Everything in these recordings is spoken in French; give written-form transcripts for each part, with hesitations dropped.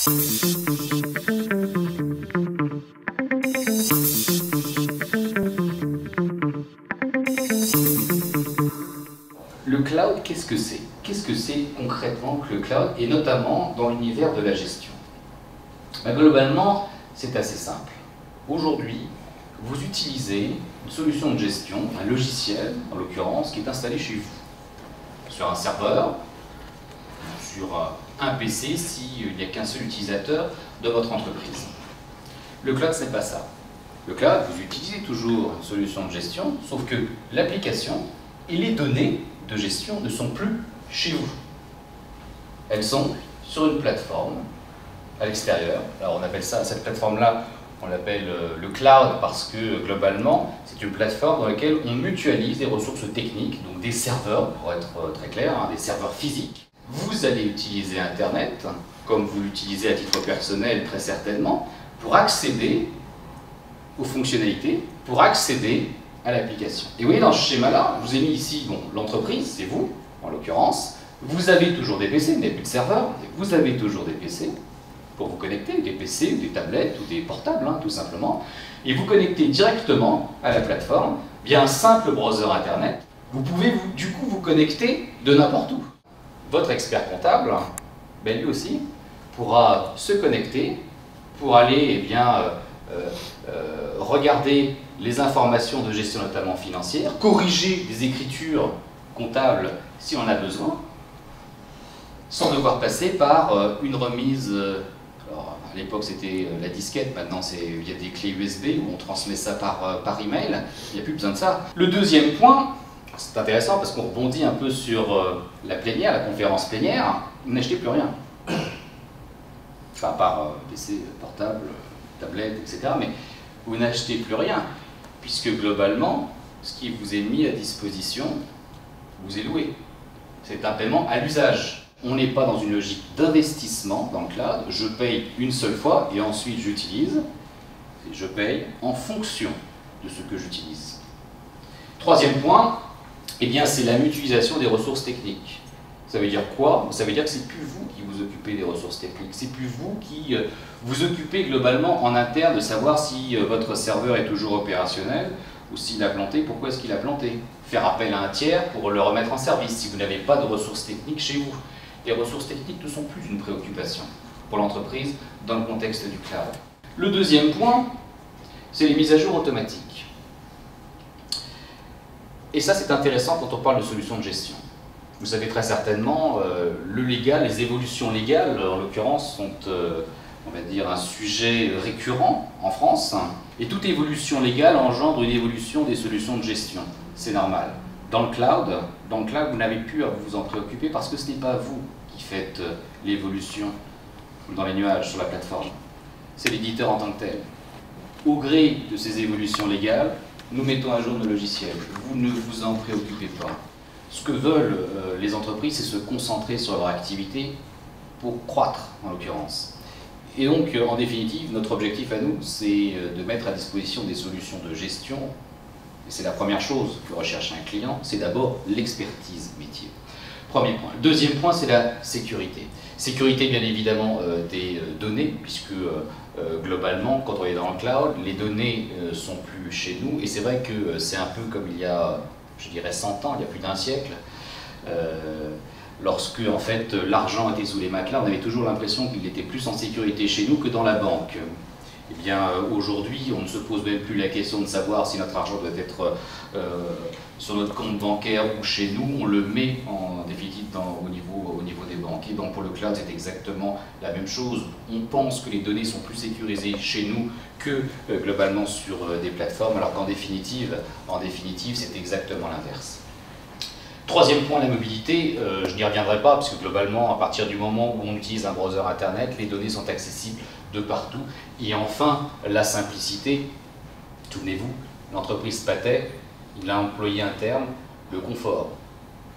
Le cloud, qu'est-ce que c'est? Qu'est-ce que c'est concrètement que le cloud, et notamment dans l'univers de la gestion? Globalement, c'est assez simple. Aujourd'hui, vous utilisez une solution de gestion, un logiciel en l'occurrence, qui est installé chez vous, sur un serveur, sur un PC s'il n'y a qu'un seul utilisateur de votre entreprise. Le cloud, ce n'est pas ça. Le cloud, vous utilisez toujours une solution de gestion, sauf que l'application et les données de gestion ne sont plus chez vous. Elles sont sur une plateforme à l'extérieur. Alors on appelle ça, cette plateforme-là, on l'appelle le cloud parce que globalement, c'est une plateforme dans laquelle on mutualise des ressources techniques, donc des serveurs, pour être très clair, des serveurs physiques. Vous allez utiliser Internet, comme vous l'utilisez à titre personnel très certainement, pour accéder aux fonctionnalités, pour accéder à l'application. Et vous voyez, dans ce schéma-là, je vous ai mis ici l'entreprise, c'est vous, en l'occurrence. Vous avez toujours des PC, vous n'avez plus de serveur, vous avez toujours des PC pour vous connecter, des PC, des tablettes ou des portables, tout simplement. Et vous connectez directement à la plateforme via un simple browser Internet. Vous pouvez du coup vous connecter de n'importe où. Votre expert comptable, lui aussi, pourra se connecter pour aller regarder les informations de gestion notamment financière, corriger des écritures comptables si on en a besoin, sans devoir passer par une remise, alors à l'époque c'était la disquette, maintenant c'est via des clés USB où on transmet ça par email, il n'y a plus besoin de ça. Le deuxième point, c'est intéressant parce qu'on rebondit un peu sur la plénière, la conférence plénière, vous n'achetez plus rien. Enfin, par PC, portable, tablette, etc. Mais vous n'achetez plus rien, puisque globalement, ce qui vous est mis à disposition vous est loué. C'est un paiement à l'usage. On n'est pas dans une logique d'investissement dans le cloud. Je paye une seule fois et ensuite j'utilise. Je paye en fonction de ce que j'utilise. Troisième point, c'est la mutualisation des ressources techniques. Ça veut dire quoi? Ça veut dire que c'est plus vous qui vous occupez des ressources techniques, c'est plus vous qui vous occupez globalement en interne de savoir si votre serveur est toujours opérationnel ou s'il a planté, pourquoi est-ce qu'il a planté. Faire appel à un tiers pour le remettre en service si vous n'avez pas de ressources techniques chez vous. Les ressources techniques ne sont plus une préoccupation pour l'entreprise dans le contexte du cloud. Le deuxième point, c'est les mises à jour automatiques. Et ça, c'est intéressant quand on parle de solutions de gestion. Vous savez très certainement, le légal, les évolutions légales, en l'occurrence, sont, on va dire, un sujet récurrent en France. Et toute évolution légale engendre une évolution des solutions de gestion. C'est normal. Dans le cloud, vous n'avez plus à vous en préoccuper parce que ce n'est pas vous qui faites l'évolution dans les nuages sur la plateforme. C'est l'éditeur en tant que tel. Au gré de ces évolutions légales, nous mettons à jour nos logiciels. Vous ne vous en préoccupez pas. Ce que veulent les entreprises, c'est se concentrer sur leur activité pour croître, en l'occurrence. Et donc, en définitive, notre objectif à nous, c'est de mettre à disposition des solutions de gestion. Et c'est la première chose que recherche un client, c'est d'abord l'expertise métier. Premier point. Deuxième point, c'est la sécurité. Sécurité, bien évidemment, des données, puisque globalement, quand on est dans le cloud, les données sont plus chez nous. Et c'est vrai que c'est un peu comme il y a, je dirais 100 ans, il y a plus d'un siècle, lorsque en fait l'argent était sous les matelas, on avait toujours l'impression qu'il était plus en sécurité chez nous que dans la banque. Eh bien aujourd'hui, on ne se pose même plus la question de savoir si notre argent doit être sur notre compte bancaire ou chez nous, on le met en définitive au niveau des banques. Et donc pour le cloud, c'est exactement la même chose. On pense que les données sont plus sécurisées chez nous que globalement sur des plateformes, alors qu'en définitive, c'est exactement l'inverse. Troisième point, la mobilité, je n'y reviendrai pas, parce que globalement, à partir du moment où on utilise un browser Internet, les données sont accessibles de partout. Et enfin, la simplicité. Souvenez-vous, l'entreprise Pathé, il a employé un terme, le confort.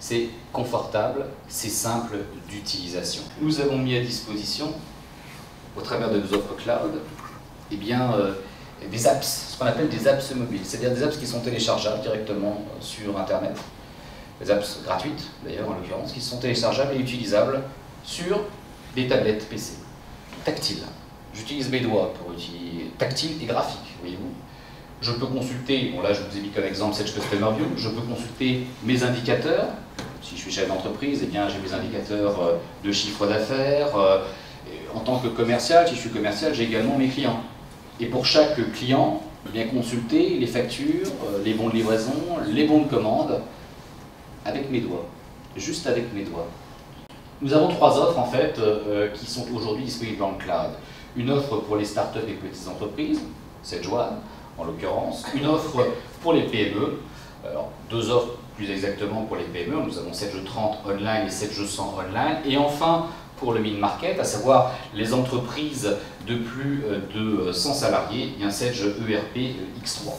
C'est confortable, c'est simple d'utilisation. Nous avons mis à disposition, au travers de nos offres cloud, des apps, ce qu'on appelle des apps mobiles, c'est-à-dire des apps qui sont téléchargeables directement sur Internet. Des apps gratuites, d'ailleurs, en l'occurrence, qui sont téléchargeables et utilisables sur des tablettes PC. tactile. J'utilise mes doigts pour utiliser tactile et graphique, voyez-vous. Je peux consulter, bon là je vous ai mis comme exemple Sage Customer View, je peux consulter mes indicateurs. Si je suis chef d'entreprise, eh bien j'ai mes indicateurs de chiffre d'affaires. En tant que commercial, si je suis commercial, j'ai également mes clients. Et pour chaque client, eh bien consulter les factures, les bons de livraison, les bons de commande, avec mes doigts, juste avec mes doigts. Nous avons 3 offres en fait qui sont aujourd'hui disponibles dans le cloud. Une offre pour les startups et petites entreprises, Sage One en l'occurrence. Une offre pour les PME, alors 2 offres plus exactement pour les PME, nous avons Sage 30 online et Sage 100 online. Et enfin pour le mid-market, à savoir les entreprises de plus de 100 salariés, il y a un Sage ERP X3.